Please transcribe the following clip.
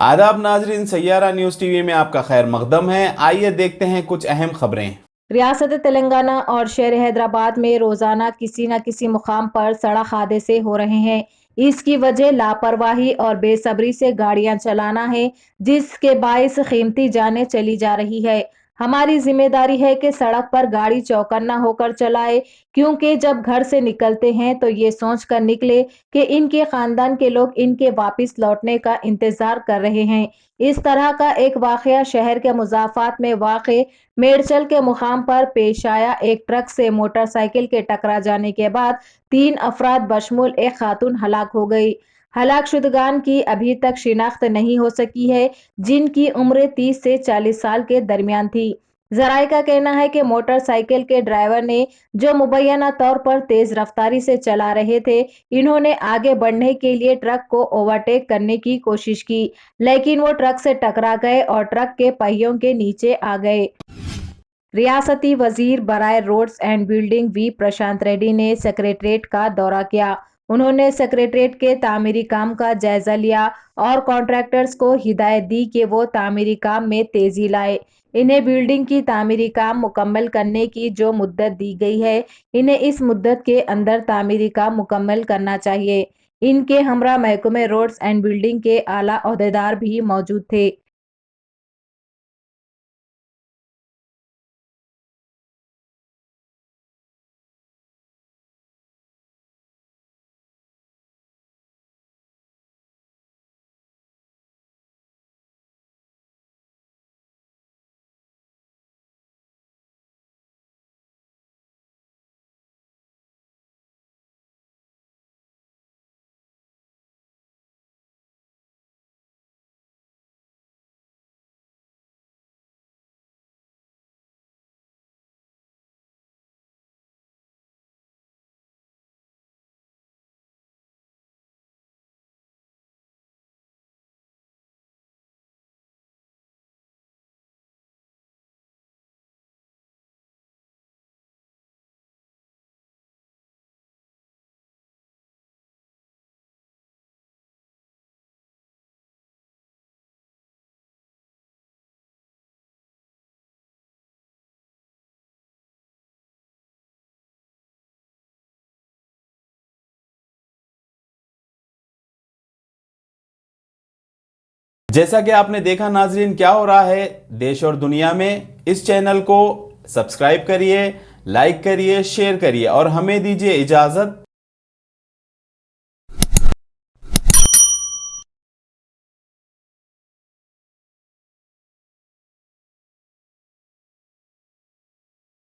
आदाब नाजरीन, Saiyaara news TV में आपका खैर मकदम है। आइए देखते हैं कुछ अहम खबरें। रियासत तेलंगाना और शहर हैदराबाद में रोजाना किसी न किसी मुकाम पर सड़क हादसे हो रहे हैं। इसकी वजह लापरवाही और बेसब्री से गाड़ियां चलाना है, जिसके बायस कीमती जानें चली जा रही है। हमारी जिम्मेदारी है कि सड़क पर गाड़ी चौकन्ना होकर चलाए, क्योंकि जब घर से निकलते हैं तो ये सोच कर निकले कि इनके खानदान के लोग इनके वापस लौटने का इंतजार कर रहे हैं। इस तरह का एक वाकया शहर के मुजाफात में वाक़े मेडचल के मुकाम पर पेश आया। एक ट्रक से मोटरसाइकिल के टकरा जाने के बाद 3 अफराद बशमूल एक खातून हलाक हो गई। हलाक शुदगान की अभी तक शिनाख्त नहीं हो सकी है, जिनकी उम्र 30 से 40 साल के दरमियान थी। जराये का कहना है कि मोटरसाइकिल के ड्राइवर ने, जो मुबैना तौर पर तेज रफ्तारी से चला रहे थे, इन्होंने आगे बढ़ने के लिए ट्रक को ओवरटेक करने की कोशिश की, लेकिन वो ट्रक से टकरा गए और ट्रक के पहियों के नीचे आ गए। रियासती वजीर बराए रोड्स एंड बिल्डिंग वी प्रशांत रेड्डी ने सेक्रेटरीट का दौरा किया। उन्होंने सेक्रेटरीट के तामीरी काम का जायजा लिया और कॉन्ट्रैक्टर्स को हिदायत दी कि वो तामीरी काम में तेजी लाए। इन्हें बिल्डिंग की तामीरी काम मुकम्मल करने की जो मुद्दत दी गई है, इन्हें इस मुद्दत के अंदर तामीरी काम मुकम्मल करना चाहिए। इनके हमरा महकमे रोड्स एंड बिल्डिंग के आला ओहदेदार भी मौजूद थे। जैसा कि आपने देखा नाजरीन, क्या हो रहा है देश और दुनिया में। इस चैनल को सब्सक्राइब करिए, लाइक करिए, शेयर करिए और हमें दीजिए इजाज़त।